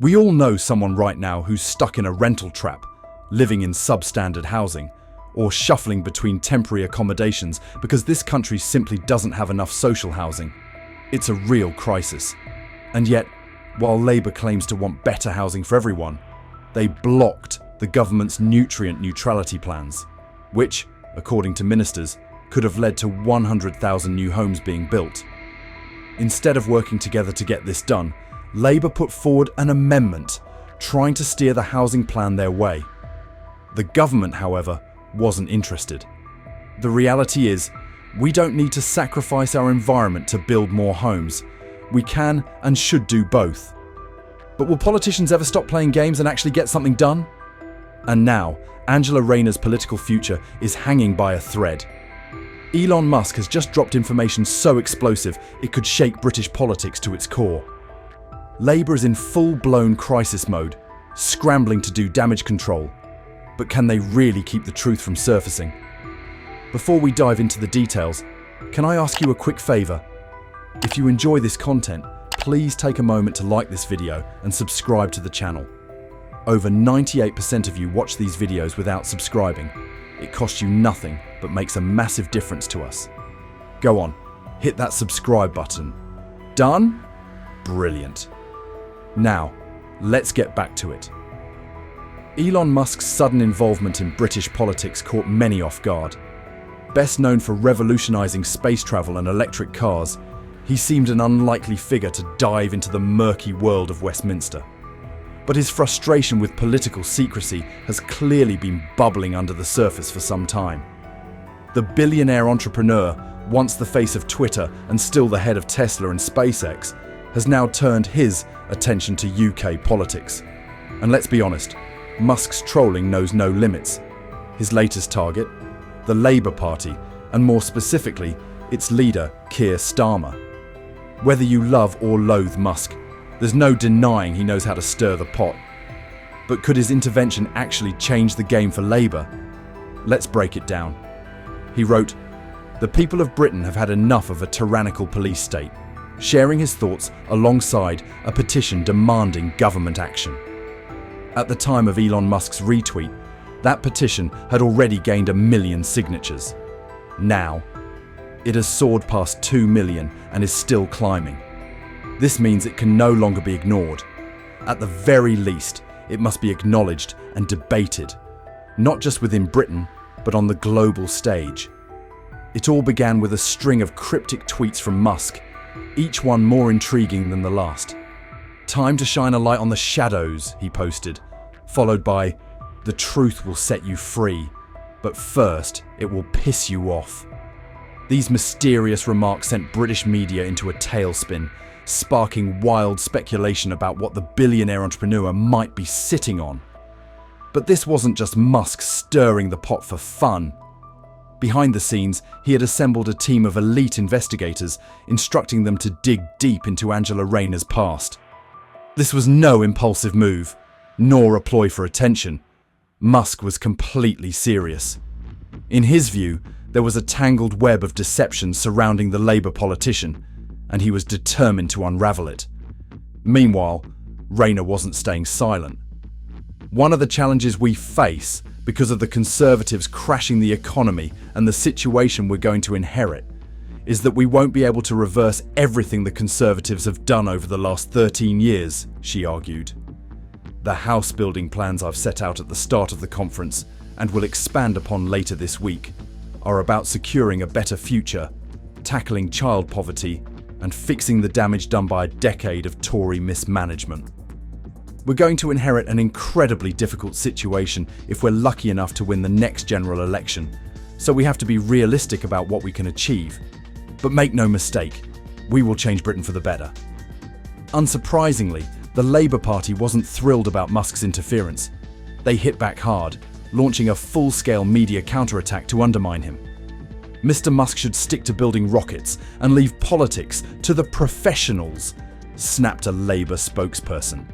We all know someone right now who's stuck in a rental trap, living in substandard housing, or shuffling between temporary accommodations because this country simply doesn't have enough social housing. It's a real crisis. And yet, while Labour claims to want better housing for everyone, they blocked the government's nutrient neutrality plans, which, according to ministers, could have led to 100,000 new homes being built. Instead of working together to get this done, Labour put forward an amendment trying to steer the housing plan their way. The government, however, wasn't interested. The reality is, we don't need to sacrifice our environment to build more homes. We can and should do both. But will politicians ever stop playing games and actually get something done? And now, Angela Rayner's political future is hanging by a thread. Elon Musk has just dropped information so explosive it could shake British politics to its core. Labour is in full-blown crisis mode, scrambling to do damage control. But can they really keep the truth from surfacing? Before we dive into the details, can I ask you a quick favour? If you enjoy this content, please take a moment to like this video and subscribe to the channel. Over 98% of you watch these videos without subscribing. It costs you nothing, but makes a massive difference to us. Go on, hit that subscribe button. Done? Brilliant. Now, let's get back to it. Elon Musk's sudden involvement in British politics caught many off guard. Best known for revolutionising space travel and electric cars, he seemed an unlikely figure to dive into the murky world of Westminster. But his frustration with political secrecy has clearly been bubbling under the surface for some time. The billionaire entrepreneur, once the face of Twitter and still the head of Tesla and SpaceX, has now turned his attention to UK politics. And let's be honest, Musk's trolling knows no limits. His latest target, the Labour Party, and more specifically, its leader, Keir Starmer. Whether you love or loathe Musk, there's no denying he knows how to stir the pot. But could his intervention actually change the game for Labour? Let's break it down. He wrote, "The people of Britain have had enough of a tyrannical police state," sharing his thoughts alongside a petition demanding government action. At the time of Elon Musk's retweet, that petition had already gained 1 million signatures. Now, it has soared past 2 million and is still climbing. This means it can no longer be ignored. At the very least, it must be acknowledged and debated, not just within Britain, but on the global stage. It all began with a string of cryptic tweets from Musk, each one more intriguing than the last. "Time to shine a light on the shadows," he posted, followed by, "The truth will set you free, but first it will piss you off." These mysterious remarks sent British media into a tailspin, sparking wild speculation about what the billionaire entrepreneur might be sitting on. But this wasn't just Musk stirring the pot for fun. Behind the scenes, he had assembled a team of elite investigators, instructing them to dig deep into Angela Rayner's past. This was no impulsive move, nor a ploy for attention. Musk was completely serious. In his view, there was a tangled web of deception surrounding the Labour politician, and he was determined to unravel it. Meanwhile, Rayner wasn't staying silent. One of the challenges we face, because of the Conservatives crashing the economy and the situation we're going to inherit, is that we won't be able to reverse everything the Conservatives have done over the last 13 years, she argued. The house building plans I've set out at the start of the conference, and will expand upon later this week, are about securing a better future, tackling child poverty, and fixing the damage done by a decade of Tory mismanagement. We're going to inherit an incredibly difficult situation if we're lucky enough to win the next general election, so we have to be realistic about what we can achieve. But make no mistake, we will change Britain for the better. Unsurprisingly, the Labour Party wasn't thrilled about Musk's interference. They hit back hard, launching a full-scale media counterattack to undermine him. Mr. Musk should stick to building rockets and leave politics to the professionals, snapped a Labour spokesperson.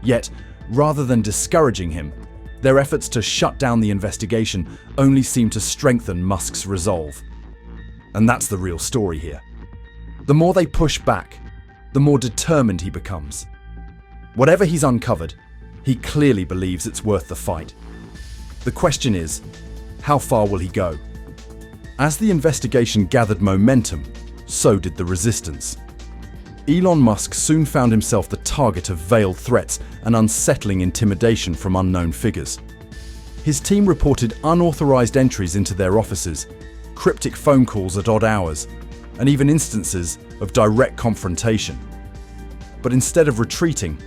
Yet, rather than discouraging him, their efforts to shut down the investigation only seemed to strengthen Musk's resolve. And that's the real story here. The more they push back, the more determined he becomes. Whatever he's uncovered, he clearly believes it's worth the fight. The question is, how far will he go? As the investigation gathered momentum, so did the resistance. Elon Musk soon found himself the target of veiled threats and unsettling intimidation from unknown figures. His team reported unauthorized entries into their offices, cryptic phone calls at odd hours, and even instances of direct confrontation. But instead of retreating,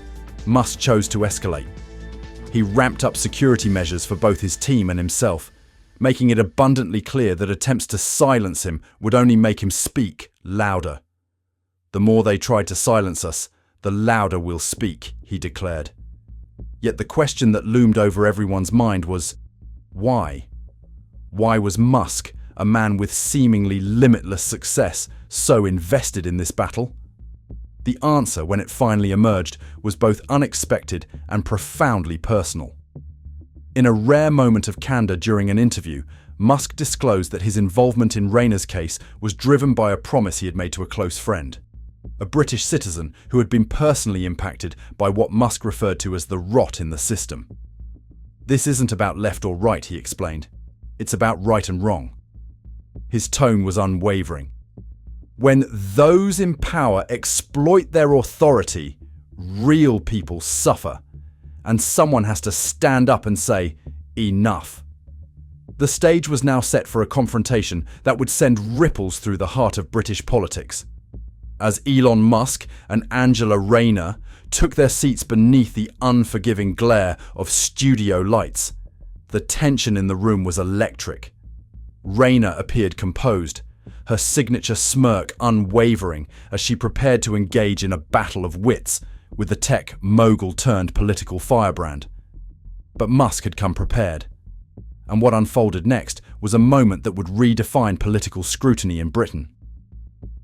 Musk chose to escalate. He ramped up security measures for both his team and himself, making it abundantly clear that attempts to silence him would only make him speak louder. "The more they try to silence us, the louder we'll speak," he declared. Yet the question that loomed over everyone's mind was, why? Why was Musk, a man with seemingly limitless success, so invested in this battle? The answer, when it finally emerged, was both unexpected and profoundly personal. In a rare moment of candor during an interview, Musk disclosed that his involvement in Rayner's case was driven by a promise he had made to a close friend, a British citizen who had been personally impacted by what Musk referred to as the rot in the system. "This isn't about left or right," he explained. "It's about right and wrong." His tone was unwavering. When those in power exploit their authority, real people suffer, and someone has to stand up and say, "Enough." The stage was now set for a confrontation that would send ripples through the heart of British politics. As Elon Musk and Angela Rayner took their seats beneath the unforgiving glare of studio lights, the tension in the room was electric. Rayner appeared composed, her signature smirk unwavering as she prepared to engage in a battle of wits with the tech mogul-turned-political firebrand. But Musk had come prepared, and what unfolded next was a moment that would redefine political scrutiny in Britain.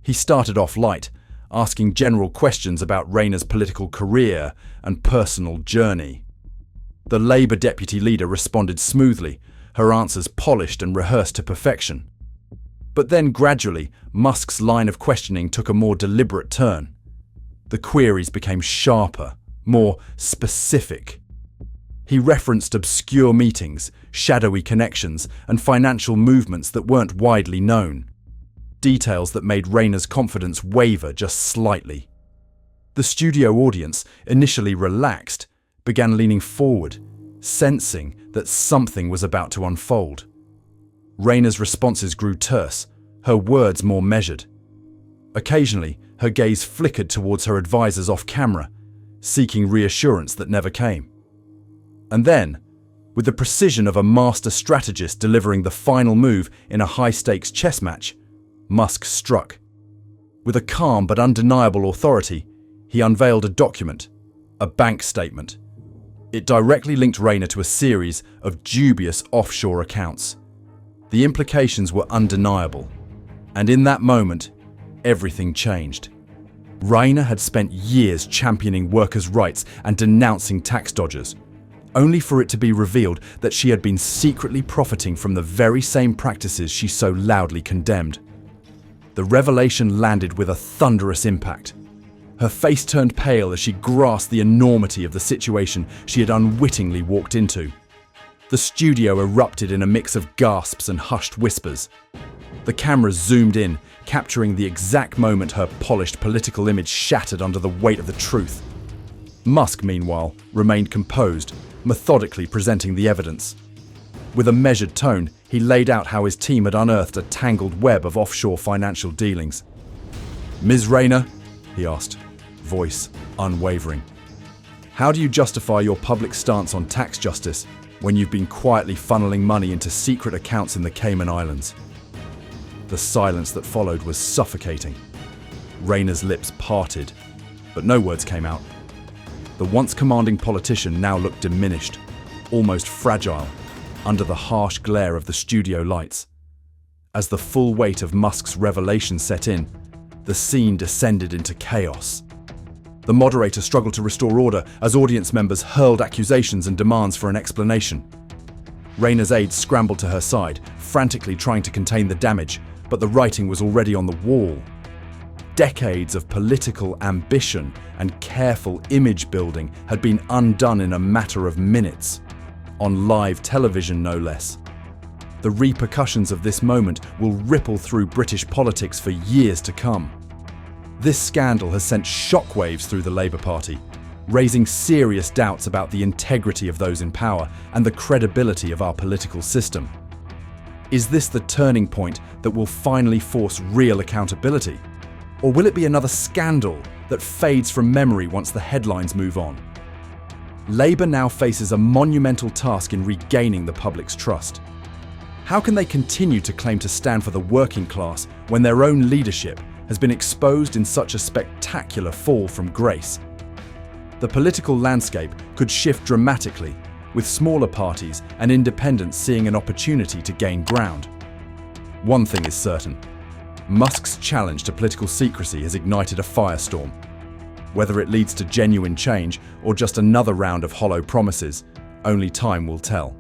He started off light, asking general questions about Rayner's political career and personal journey. The Labour deputy leader responded smoothly, her answers polished and rehearsed to perfection. But then gradually, Musk's line of questioning took a more deliberate turn. The queries became sharper, more specific. He referenced obscure meetings, shadowy connections, and financial movements that weren't widely known. Details that made Rayner's confidence waver just slightly. The studio audience, initially relaxed, began leaning forward, sensing that something was about to unfold. Rayner's responses grew terse, her words more measured. Occasionally, her gaze flickered towards her advisors off camera, seeking reassurance that never came. And then, with the precision of a master strategist delivering the final move in a high-stakes chess match, Musk struck. With a calm but undeniable authority, he unveiled a document, a bank statement. It directly linked Rayner to a series of dubious offshore accounts. The implications were undeniable, and in that moment, everything changed. Rayner had spent years championing workers' rights and denouncing tax dodgers, only for it to be revealed that she had been secretly profiting from the very same practices she so loudly condemned. The revelation landed with a thunderous impact. Her face turned pale as she grasped the enormity of the situation she had unwittingly walked into. The studio erupted in a mix of gasps and hushed whispers. The cameras zoomed in, capturing the exact moment her polished political image shattered under the weight of the truth. Musk, meanwhile, remained composed, methodically presenting the evidence. With a measured tone, he laid out how his team had unearthed a tangled web of offshore financial dealings. "Ms. Rayner," he asked, voice unwavering, "how do you justify your public stance on tax justice when you've been quietly funneling money into secret accounts in the Cayman Islands?" The silence that followed was suffocating. Rayner's lips parted, but no words came out. The once commanding politician now looked diminished, almost fragile, under the harsh glare of the studio lights. As the full weight of Musk's revelation set in, the scene descended into chaos. The moderator struggled to restore order as audience members hurled accusations and demands for an explanation. Rayner's aides scrambled to her side, frantically trying to contain the damage, but the writing was already on the wall. Decades of political ambition and careful image building had been undone in a matter of minutes, on live television no less. The repercussions of this moment will ripple through British politics for years to come. This scandal has sent shockwaves through the Labour Party, raising serious doubts about the integrity of those in power and the credibility of our political system. Is this the turning point that will finally force real accountability? Or will it be another scandal that fades from memory once the headlines move on? Labour now faces a monumental task in regaining the public's trust. How can they continue to claim to stand for the working class when their own leadership has been exposed in such a spectacular fall from grace? The political landscape could shift dramatically, with smaller parties and independents seeing an opportunity to gain ground. One thing is certain: Musk's challenge to political secrecy has ignited a firestorm. Whether it leads to genuine change or just another round of hollow promises, only time will tell.